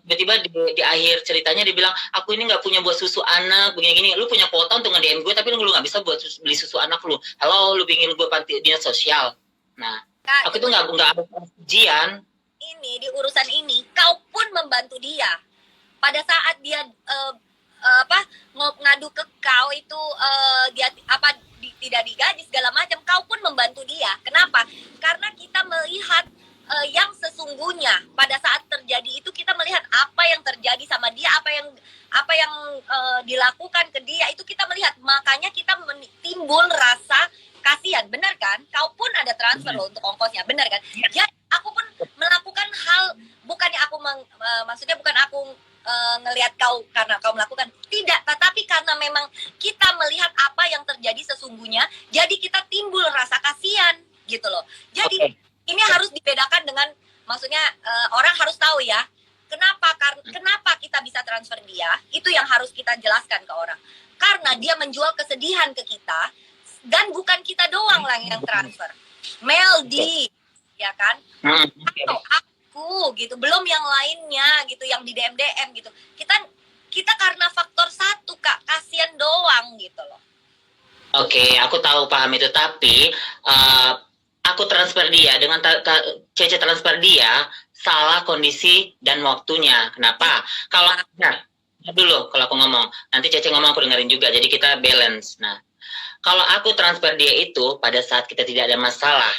tiba-tiba di akhir ceritanya dia bilang, aku ini nggak punya buat susu anak, begini-gini. Lu punya kuota untuk nge-DM gue, tapi lu nggak bisa buat beli susu anak lu. Halo, lu pingin gue panti dinas sosial. Nah, Kak, aku tuh nggak ada ujian. Ini di urusan ini, kau pun membantu dia. Pada saat dia ngadu ke kau itu dia tidak digaji segala macam, kau pun membantu dia. Kenapa? Karena kita melihat yang sesungguhnya pada saat terjadi itu, kita melihat apa yang terjadi sama dia, apa yang dilakukan ke dia, itu kita melihat. Makanya kita timbul rasa kasihan, benar kan? Kau pun ada transfer loh untuk ongkosnya, benar kan? Jadi aku pun melakukan hal, bukannya aku maksudnya bukan aku ngelihat kau karena kau melakukan, tidak, tetapi karena memang kita melihat apa yang terjadi sesungguhnya, jadi kita timbul rasa kasihan gitu loh. Jadi ini harus dibedakan dengan, maksudnya orang harus tahu ya, kenapa kita bisa transfer dia, itu yang harus kita jelaskan ke orang. Karena dia menjual kesedihan ke kita, dan bukan kita doang lah yang transfer. Meldi, ya kan? Atau aku gitu, belum yang lainnya gitu, yang di DM gitu. Kita karena faktor satu, Kak, kasihan doang gitu loh. Oke, aku tahu, paham itu, tapi aku transfer dia dengan Cece transfer dia salah kondisi dan waktunya. Kenapa? Kalau dulu kalau aku ngomong, nanti Cece ngomong aku dengerin juga, jadi kita balance. Nah, kalau aku transfer dia itu pada saat kita tidak ada masalah,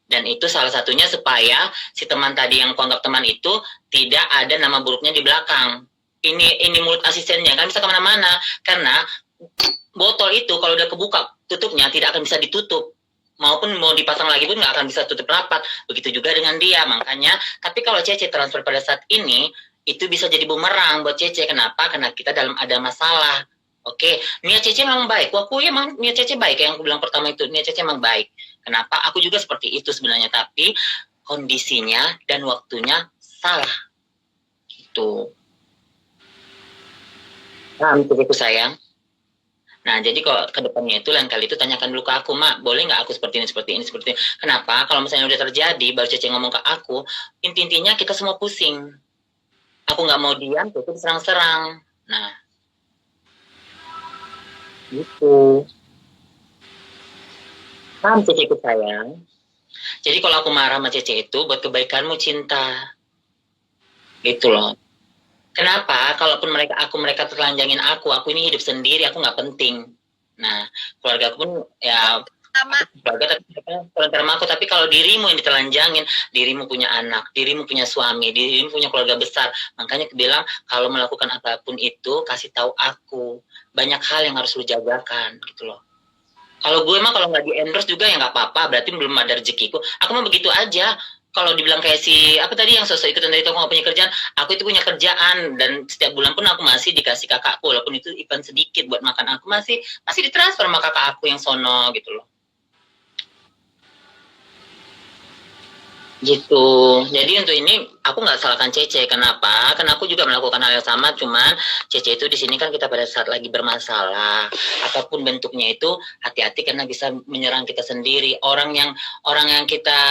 dan itu salah satunya supaya si teman tadi yang aku anggap teman itu tidak ada nama buruknya di belakang. Ini mulut asistennya kan bisa kemana-mana, karena botol itu kalau udah kebuka tutupnya tidak akan bisa ditutup, maupun mau dipasang lagi pun nggak akan bisa tutup rapat. Begitu juga dengan dia. Makanya, tapi kalau Cece transfer pada saat ini, itu bisa jadi bumerang buat Cece. Kenapa? Karena kita dalam ada masalah. Oke, niat Cece memang baik. Aku ya emang niat Cece baik. Yang aku bilang pertama itu, niat Cece memang baik. Kenapa? Aku juga seperti itu sebenarnya. Tapi kondisinya dan waktunya salah. Gitu. Paham, Ceceku sayang? Nah, jadi kalau ke depannya itu lain kali itu tanyakan dulu ke aku, Mak, boleh nggak aku seperti ini. Kenapa? Kalau misalnya udah terjadi, baru Cece ngomong ke aku, intinya kita semua pusing. Aku nggak mau diam, Cece diserang-serang. Nah, gitu. Paham, Ceceku sayang? Jadi kalau aku marah sama Cece itu, buat kebaikanmu, cinta. Gitu loh. Kenapa? Kalaupun mereka telanjangin aku ini hidup sendiri, aku nggak penting. Nah, keluarga aku pun ya keluarga, tapi aku. Tapi kalau dirimu yang ditelanjangin, dirimu punya anak, dirimu punya suami, dirimu punya keluarga besar. Makanya aku bilang kalau melakukan apapun itu kasih tahu aku. Banyak hal yang harus lu jagakan, gitu loh. Kalau gue emang kalau nggak di endorse juga ya nggak apa-apa, berarti belum ada rezekiku. Aku mah begitu aja. Kalau dibilang kayak si apa tadi yang sosok ikutan dari itu, aku nggak punya kerjaan, aku itu punya kerjaan, dan setiap bulan pun aku masih dikasih kakakku, walaupun itu event sedikit buat makan, aku masih ditransfer sama kakak aku yang sono gitu loh. Gitu. Jadi untuk ini aku nggak salahkan Cece. Kenapa? Karena aku juga melakukan hal yang sama, cuman Cece itu di sini kan kita pada saat lagi bermasalah, apapun bentuknya itu hati-hati karena bisa menyerang kita sendiri. Orang yang kita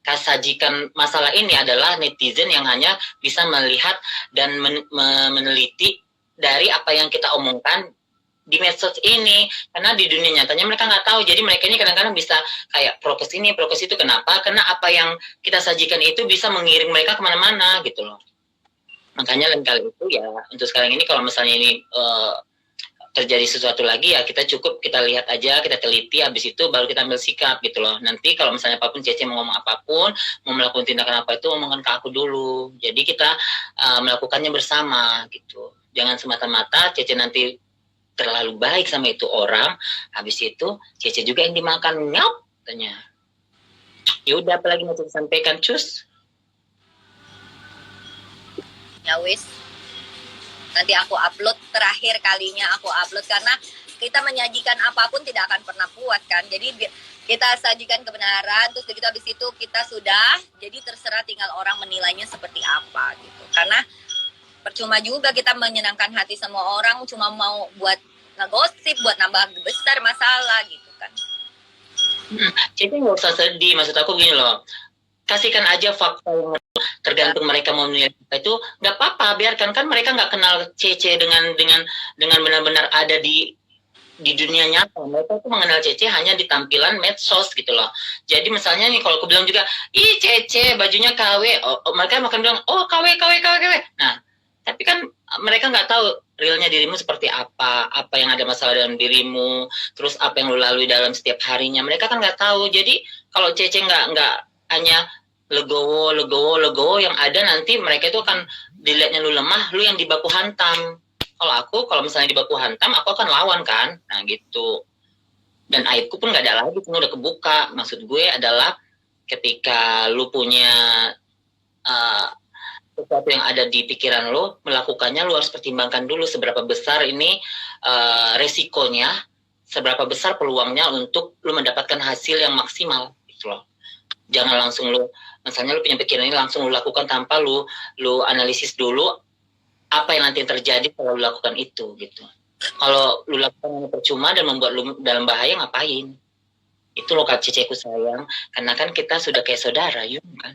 sajikan masalah ini adalah netizen yang hanya bisa melihat dan meneliti dari apa yang kita omongkan di medsos ini, karena di dunia nyatanya mereka nggak tahu. Jadi mereka ini kadang-kadang bisa kayak prokes ini, prokes itu. Kenapa? Karena apa yang kita sajikan itu bisa mengiring mereka kemana-mana gitu loh. Makanya lain kali itu ya untuk sekarang ini kalau misalnya ini terjadi sesuatu lagi ya kita lihat aja, kita teliti, habis itu baru kita ambil sikap gitu loh. Nanti kalau misalnya apapun Cece mau ngomong apapun, mau melakukan tindakan apa itu omongkan ke aku dulu. Jadi kita melakukannya bersama gitu. Jangan semata-mata Cece nanti terlalu baik sama itu orang, habis itu Cece juga yang dimakan, nyop katanya. Ya udah, apalagi mau Cece sampaikan, cus? Ya wis. Nanti aku upload, terakhir kalinya aku upload, karena kita menyajikan apapun tidak akan pernah puas kan. Jadi kita sajikan kebenaran, terus begitu habis itu kita sudah, jadi terserah tinggal orang menilainya seperti apa gitu. Karena percuma juga kita menyenangkan hati semua orang, cuma mau buat ngegosip, buat nambah besar masalah gitu kan. Jadi nggak usah sedih, maksud aku gini loh, kasihkan aja fakta yang tergantung mereka mau menilai apa itu, nggak apa-apa, biarkan, kan mereka nggak kenal Cece dengan benar-benar ada di dunia nyata. Mereka tuh mengenal Cece hanya di tampilan medsos gitu loh. Jadi misalnya nih, kalau aku bilang juga, ih Cece bajunya KW, mereka akan bilang, oh KW KW KW KW. Nah, tapi kan mereka nggak tahu realnya dirimu seperti apa yang ada masalah dalam dirimu, terus apa yang lu lalui dalam setiap harinya. Mereka kan nggak tahu. Jadi kalau Cece nggak hanya legowo legowo legowo, yang ada nanti mereka itu akan dilihatnya lu lemah, lu yang dibaku hantam. Kalau misalnya di baku hantam, aku akan lawan kan, nah gitu. Dan aibku pun nggak ada lagi, pun udah kebuka. Maksud gue adalah ketika lu punya uh, sesuatu yang ada di pikiran lu, melakukannya lu harus pertimbangkan dulu seberapa besar ini resikonya, seberapa besar peluangnya untuk lu mendapatkan hasil yang maksimal gitu loh. Jangan langsung lu, misalnya lu punya pikiran ini, langsung lu lakukan tanpa lu analisis dulu apa yang nanti terjadi kalau lu lakukan itu gitu. Kalau lu lakukan ini percuma dan membuat lu dalam bahaya, ngapain? Itu loh Kak Ceceku sayang, karena kan kita sudah kayak saudara, yuk kan?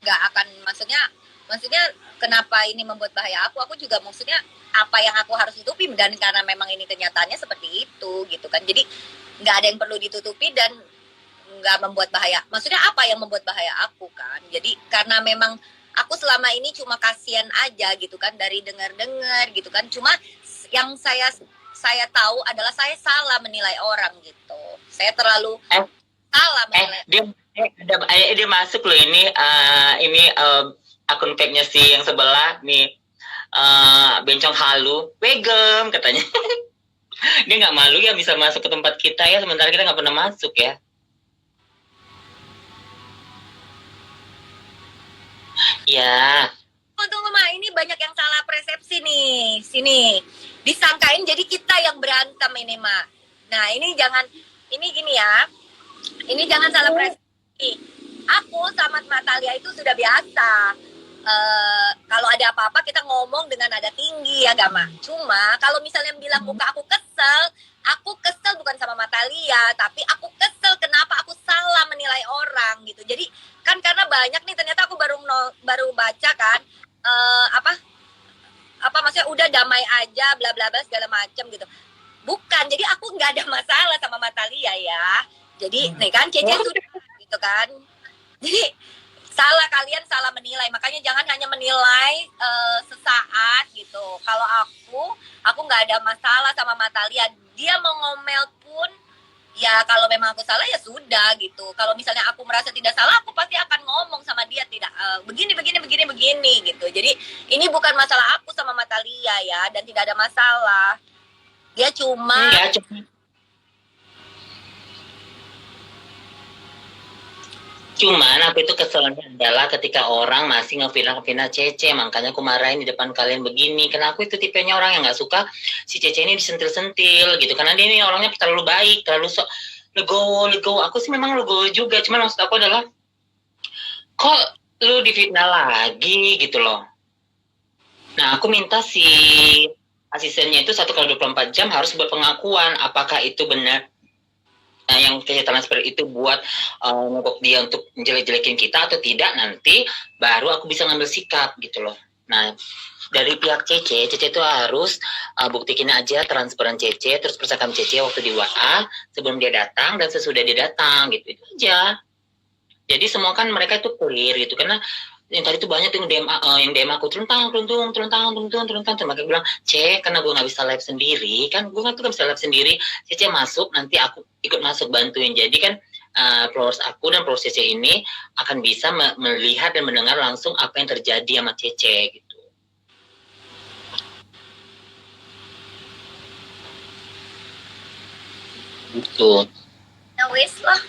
Nggak akan, maksudnya kenapa ini membuat bahaya aku juga maksudnya apa yang aku harus tutupi, dan karena memang ini kenyataannya seperti itu gitu kan. Jadi nggak ada yang perlu ditutupi dan nggak membuat bahaya. Maksudnya apa yang membuat bahaya aku kan? Jadi karena memang aku selama ini cuma kasihan aja gitu kan, dari dengar-dengar gitu kan. Cuma yang saya tahu adalah saya salah menilai orang gitu. Saya terlalu salah menilai. Dia masuk loh ini akun fake-nya si yang sebelah nih, bencong halu, wegem katanya. Dia nggak malu ya bisa masuk ke tempat kita ya, sementara kita nggak pernah masuk ya. Ya. Tunggu Ma, ini banyak yang salah persepsi nih. Sini disangkain jadi kita yang berantem ini Ma. Nah ini gini ya. Ini jangan salah persepsi. Aku sama Natalia itu sudah biasa. Kalau ada apa-apa kita ngomong dengan nada tinggi ya gak Ma. Cuma kalau misalnya bilang muka aku kesel bukan sama Natalia, tapi aku kesel kenapa aku salah menilai orang gitu. Jadi kan karena banyak nih, ternyata aku baru baca kan apa maksudnya udah damai aja bla bla bla segala macam gitu. Bukan, jadi aku nggak ada masalah sama Natalia ya. Jadi nih kan Cece sudah gitu kan. Jadi kalian salah menilai, makanya jangan hanya menilai sesaat gitu. Kalau aku nggak ada masalah sama Natalia. Dia mau ngomel pun ya kalau memang aku salah ya sudah gitu. Kalau misalnya aku merasa tidak salah, aku pasti akan ngomong sama dia, tidak begini gitu. Jadi ini bukan masalah aku sama Natalia ya, dan tidak ada masalah. Dia cuma Cuman aku itu keselnya adalah ketika orang masih ngefina Cece, makanya aku marahin di depan kalian begini. Karena aku itu tipenya orang yang nggak suka si Cece ini disentil-sentil gitu. Karena dia ini orangnya terlalu baik, terlalu legowo. Aku sih memang legowo juga, cuman maksud aku adalah kok lu difitnah lagi gitu loh. Nah aku minta si asistennya itu 1x24 jam harus berpengakuan apakah itu benar. Nah, yang kenyataan seperti itu buat ngokok dia untuk menjelek-jelekin kita atau tidak, nanti baru aku bisa ngambil sikap gitu loh. Nah, dari pihak Cece itu harus buktikin aja transparan Cece, terus percakapan Cece waktu di WA sebelum dia datang dan sesudah dia datang gitu, itu aja. Jadi semua kan mereka itu clear gitu, karena yang tadi tuh banyak yang DM aku teruntung, makanya bilang karena gue nggak bisa live sendiri kan, gue kan tuh nggak bisa live sendiri, Cece masuk nanti aku ikut masuk bantuin, jadi kan followers aku dan followers Cece ini akan bisa melihat dan mendengar langsung apa yang terjadi sama Cece gitu. Gitu. Ya wis lah.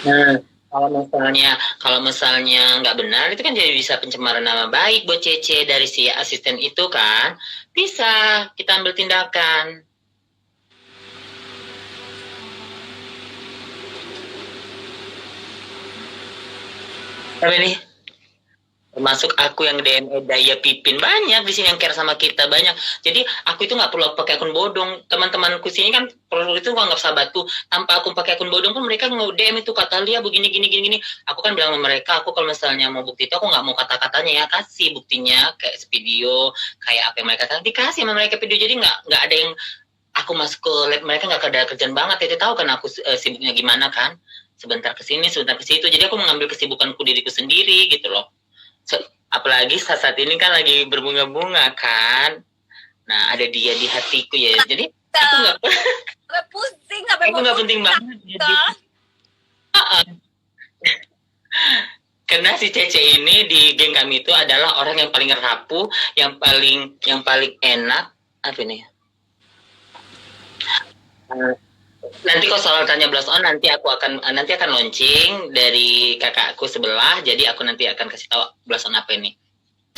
Nah, kalau misalnya nggak benar, itu kan jadi bisa pencemaran nama baik buat Cece dari si asisten itu kan, bisa kita ambil tindakan. Tapi nih, Termasuk aku yang DM Daya Pipin banyak di sini yang care sama kita banyak. Jadi aku itu nggak perlu pakai akun bodong. Teman-temanku sini kan perlu itu nggak sahabatku. Tanpa aku pakai akun bodong pun mereka nge-DM itu kata Lia begini gini gini gini. Aku kan bilang sama mereka, aku kalau misalnya mau bukti itu aku nggak mau kata-katanya ya, kasih buktinya kayak video, kayak apa yang mereka katakan dikasih sama mereka video. Jadi nggak ada yang aku masuk ke lab mereka nggak ada kerjaan banget. Jadi tahu kan aku sibuknya gimana kan. Sebentar ke sini, sebentar ke situ. Jadi aku mengambil kesibukanku diriku sendiri gitu loh. Apalagi saat ini kan lagi berbunga-bunga kan. Nah, ada dia di hatiku ya. Jadi aku nggak Sampai pusing, sampai aku mau nggak penting banget. Jadi, karena si Cece ini di geng kami itu adalah orang yang paling rapuh, yang paling enak apa ini? Nanti kalau soal tanya blast on nanti akan launching dari kakakku sebelah, jadi aku nanti akan kasih tahu blast on apa ini.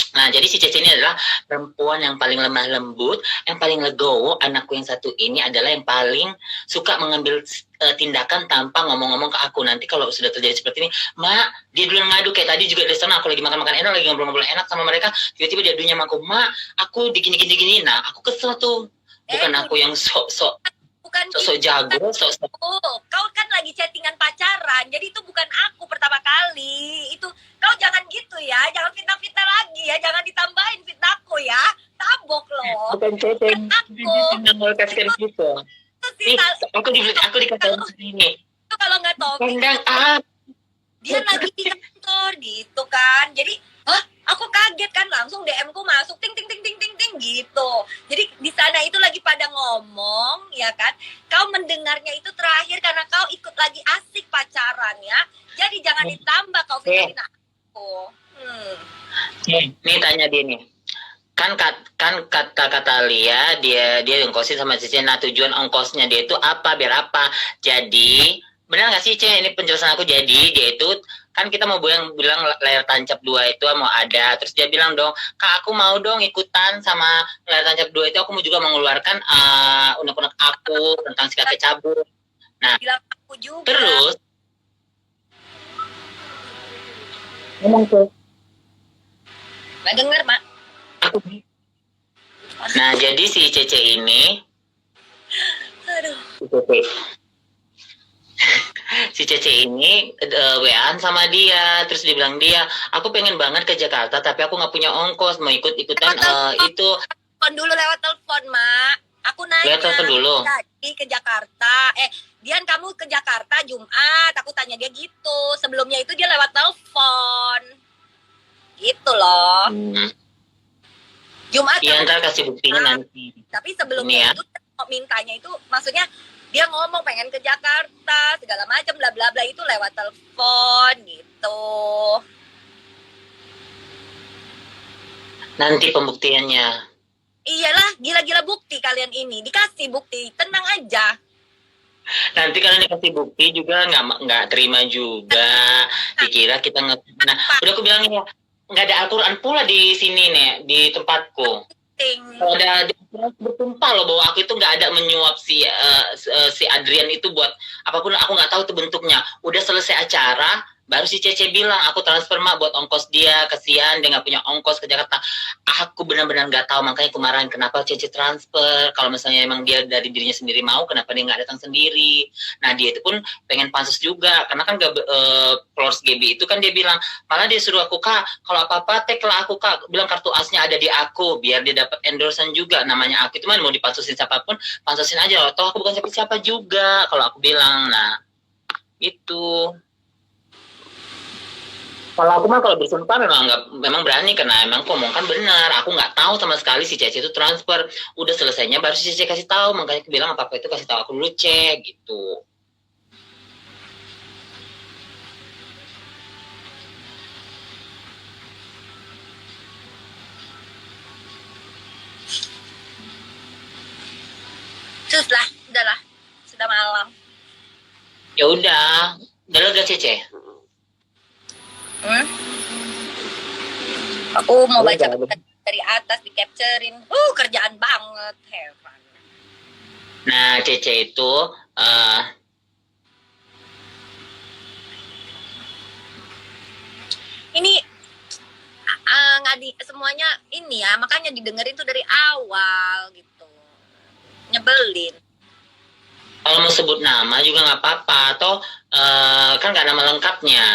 Nah, jadi si Cece ini adalah perempuan yang paling lemah lembut, yang paling legowo. Anakku yang satu ini adalah yang paling suka mengambil tindakan tanpa ngomong-ngomong ke aku. Nanti kalau sudah terjadi seperti ini, Mak, dia dulu yang ngadu. Kayak tadi juga di sana aku lagi makan-makan enak, lagi ngobrol-ngobrol enak sama mereka. Tiba-tiba dia adunya sama aku, Mak, aku digini-gini. Nah, aku kesel tuh. Bukan aku yang sok-sok bukan jago, sok-sok. Kau kan lagi chattingan pacaran, jadi itu bukan aku pertama kali. Itu kau jangan gitu ya, jangan fitnah-fitnah lagi ya, jangan ditambahin fitnahku ya. Tabok loh. Bukan Cece yang mau kasihkan gitu. Aku dikatakan begini. Itu kalau nggak topik, dia lagi di kantor gitu kan. Jadi, aku kaget kan, langsung DM ku masuk ting ting ting ting ting ting gitu. Jadi di sana itu lagi pada ngomong ya kan. Kau mendengarnya itu terakhir karena kau ikut lagi asik pacaran ya. Jadi jangan ditambah kau fitnahin aku. Nih tanya dia nih. Kan kata Lia dia ongkosin sama Cici. Nah, tujuan ongkosnya dia itu apa, biar apa? Jadi benar nggak sih Cici, ini penjelasan aku. Jadi dia itu kan kita mau bilang layar tancap 2 itu mau ada, terus dia bilang dong, Kak aku mau dong ikutan sama layar tancap 2 itu, aku mau juga mengeluarkan unek-unek aku tentang si kakek cabut. Nah, aku juga. Terus ngomong tuh. Nggak denger, Mak. Nah, jadi si Cece ini si Cece ini WA-an sama dia, terus dibilang dia, aku pengen banget ke Jakarta tapi aku nggak punya ongkos, mau ikut-ikutan itu. Telepon dulu lewat telepon, Mak. Aku nanya. Lewat telepon dulu. Jadi ke Jakarta. Dian kamu ke Jakarta Jumat. Aku tanya dia gitu. Sebelumnya itu dia lewat telepon. Gitu loh. Jumat. Iya, ntar kasih buktinya nanti. Tapi sebelumnya itu mintanya itu, maksudnya dia ngomong pengen ke Jakarta segala macam bla bla bla, itu lewat telepon gitu. Nanti pembuktiannya. Iyalah, gila-gila bukti kalian ini, dikasih bukti, tenang aja. Nanti kalian dikasih bukti juga nggak terima juga, dikira kita nggak. Nah, udah aku bilang ya, nggak ada Al-Quran pula di sini nih, di tempatku. Kalau ada bertumpah loh bahwa aku itu nggak ada menyuap si Adrian itu buat apapun, aku nggak tahu itu bentuknya. Udah selesai acara, baru si Cece bilang aku transfer Mak buat ongkos dia, kesian dia nggak punya ongkos ke Jakarta. Aku benar-benar nggak tahu, makanya kemarin kenapa Cece transfer. Kalau misalnya emang dia dari dirinya sendiri mau, kenapa dia nggak datang sendiri? Nah, dia itu pun pengen pansus juga, karena kan Flores GB itu kan dia bilang, malah dia suruh aku, Kak, kalau apa-apa tag lah aku, Kak, bilang kartu asnya ada di aku biar dia dapat endorsean juga, namanya aku itu mah mau dipansusin siapapun pansusin aja loh, toh aku bukan siapa-siapa juga kalau aku bilang. Nah itu kalau aku mah kalau bersumpah memang berani, karena emang aku omongkan benar, aku nggak tahu sama sekali si Cece itu transfer. Udah selesainya baru si Cece kasih tahu, makanya aku bilang apa-apa itu kasih tahu aku dulu, cek gitu. Suslah, udahlah, sudah malam. Ya udah lega Cece. Aku mau baca dari atas di capturein. Kerjaan banget, heran. Nah, Cece itu ini semuanya ini ya, makanya didengerin tuh dari awal gitu. Nyebelin. Kalau mau sebut nama juga nggak apa-apa, atau kan nggak nama lengkapnya.